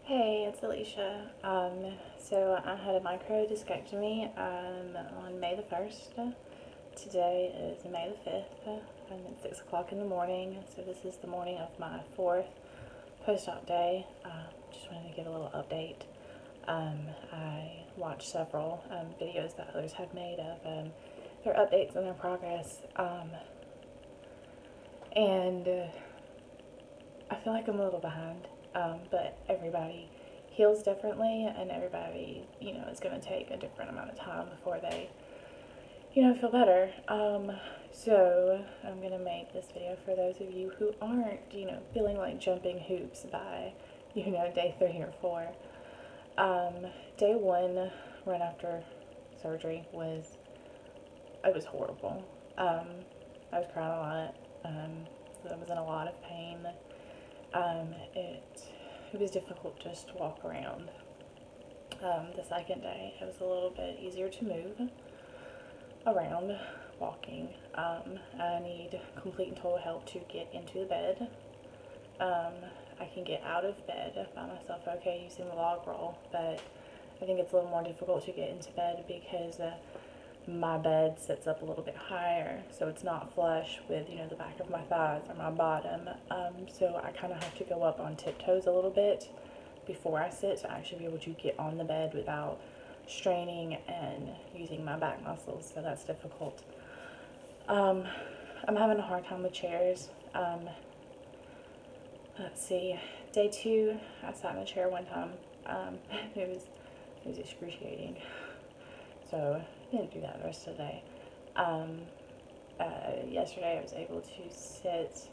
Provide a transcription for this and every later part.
Hey, it's Alicia. So I had a micro discectomy on May the 1st. Today is May the 5th. It's 6 o'clock in the morning, so this is the morning of my fourth post-op day. Just wanted to give a little update. I watched several videos that others have made of their updates and their progress, and I feel like I'm a little behind, but everybody heals differently, and everybody, is going to take a different amount of time before they, feel better. So I'm going to make this video for those of you who aren't, feeling like jumping hoops by, day 3 or 4. Day 1, right after surgery, it was horrible. I was crying a lot. I was in a lot of pain. It was difficult just to walk around. The second day, it was a little bit easier to move around walking. I need complete and total help to get into the bed. I can get out of bed by myself okay using the log roll, but I think it's a little more difficult to get into bed because my bed sits up a little bit higher, so it's not flush with, the back of my thighs or my bottom. So I kind of have to go up on tiptoes a little bit before I sit to actually be able to get on the bed without straining and using my back muscles, so that's difficult. I'm having a hard time with chairs. Let's see, day 2, I sat in a chair one time. It was excruciating. So I didn't do that the rest of the day. Yesterday I was able to sit,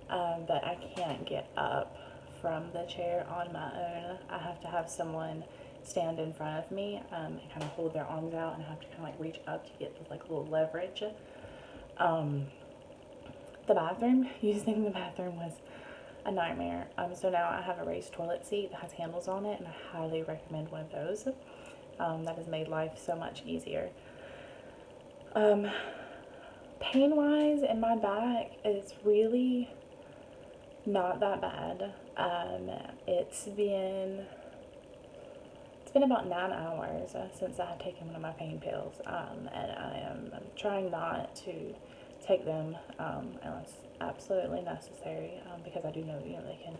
but I can't get up from the chair on my own. I have to have someone stand in front of me and kind of hold their arms out, and I have to kind of like reach up to get like a little leverage. Using the bathroom was a nightmare. So now I have a raised toilet seat that has handles on it, and I highly recommend one of those. That has made life so much easier. Pain-wise in my back, it's really not that bad. It's been about 9 hours since I have taken one of my pain pills, and I'm trying not to take them unless absolutely necessary, because I do know they can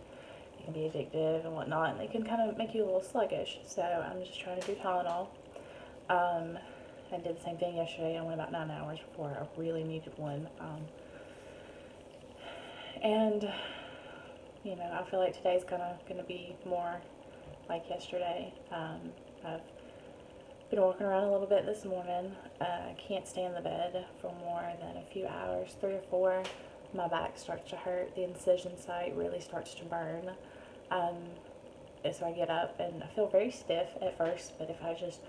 be addictive and whatnot, and they can kind of make you a little sluggish. So I'm just trying to do Tylenol. I did the same thing yesterday. I went about 9 hours before I really needed one. And I feel like today's gonna be more like yesterday. I've been walking around a little bit this morning. I can't stay in the bed for more than a few hours, 3 or 4. My back starts to hurt. The incision site really starts to burn. So I get up and I feel very stiff at first, but if I just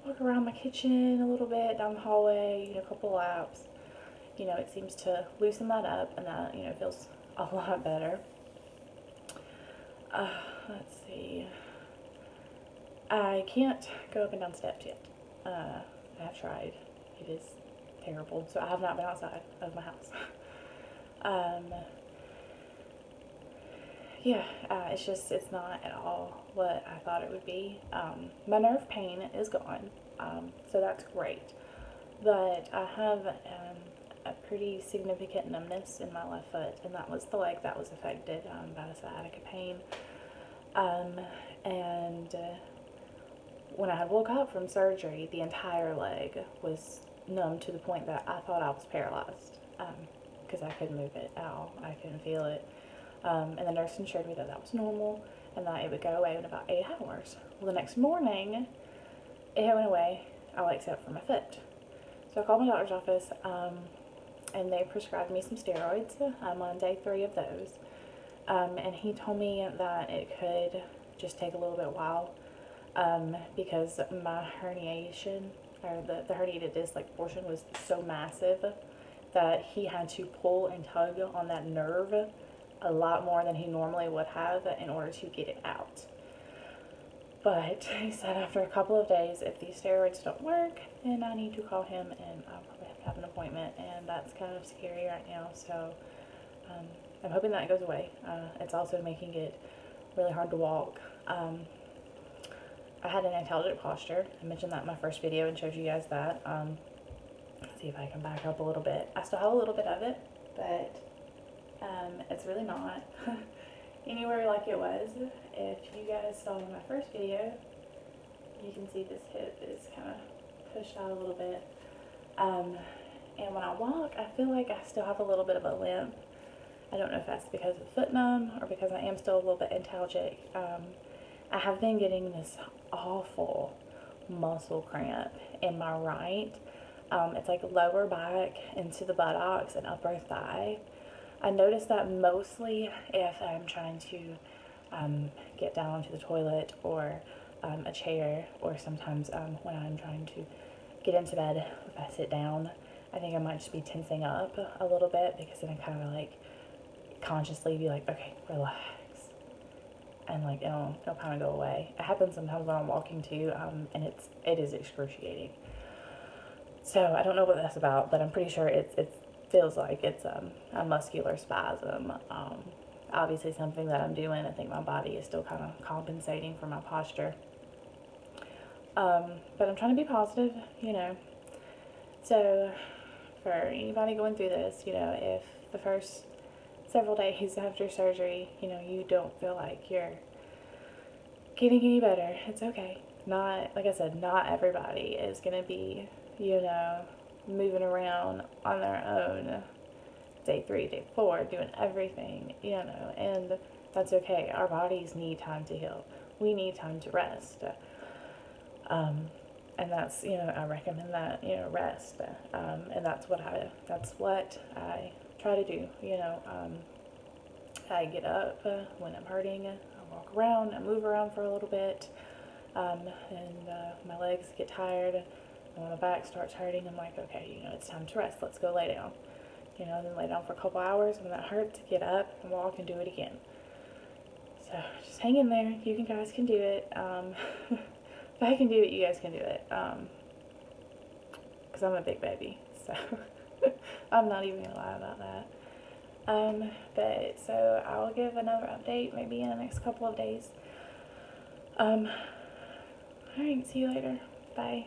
walk around my kitchen a little bit, down the hallway, a couple laps, it seems to loosen that up, and that, feels a lot better. Let's see. I can't go up and down steps yet. I have tried. It is terrible. So I have not been outside of my house. It's not at all what I thought it would be. My nerve pain is gone, so that's great. But I have a pretty significant numbness in my left foot, and that was the leg that was affected by the sciatica pain. And when I had woke up from surgery, the entire leg was numb to the point that I thought I was paralyzed, because I couldn't move it at all. I couldn't feel it. And the nurse assured me that that was normal and that it would go away in about 8 hours. Well, the next morning, it went away, all except for my foot. So I called my doctor's office, and they prescribed me some steroids. I'm on day 3 of those. And he told me that it could just take a little bit while, because my herniation, or the herniated disc portion, was so massive that he had to pull and tug on that nerve a lot more than he normally would have in order to get it out. But he said after a couple of days, if these steroids don't work, then I need to call him, and I'll probably have to have an appointment, and that's kind of scary right now. So I'm hoping that goes away. It's also making it really hard to walk. I had an antalgic posture. I mentioned that in my first video and showed you guys that. Let's see if I can back up a little bit. I still have a little bit of it, but it's really not anywhere like it was. If you guys saw in my first video, you can see this hip is kind of pushed out a little bit. And when I walk, I feel like I still have a little bit of a limp. I don't know if that's because of foot numb or because I am still a little bit antalgic. I have been getting this awful muscle cramp in my right. It's like lower back into the buttocks and upper thigh. I notice that mostly if I'm trying to get down onto the toilet or a chair, or sometimes when I'm trying to get into bed, if I sit down, I think I might just be tensing up a little bit, because then I kind of like consciously be like, okay, relax, and like it'll kind of go away. It happens sometimes when I'm walking too, and it is excruciating. So I don't know what that's about, but I'm pretty sure it feels like it's a muscular spasm. Obviously something that I'm doing. I think my body is still kind of compensating for my posture. But I'm trying to be positive, you know. So for anybody going through this, you know, if the first several days after surgery, you know, you don't feel like you're getting any better, it's okay. Not, like I said, not everybody is going to be, you know, moving around on their own day 3, day 4, doing everything, you know, and that's okay. Our bodies need time to heal. We need time to rest. And that's, you know, I recommend that, you know, rest. And that's what I try to do, you know. I get up when I'm hurting, I walk around, I move around for a little bit, and my legs get tired, and when my back starts hurting, I'm like, okay, you know, it's time to rest, let's go lay down, you know, and then lay down for a couple hours. When that hurts, get up and walk and do it again. So just hang in there. You guys can do it. If I can do it, you guys can do it, because I'm a big baby, so I'm not even gonna lie about that. But so I'll give another update maybe in the next couple of days. Alright, see you later. Bye.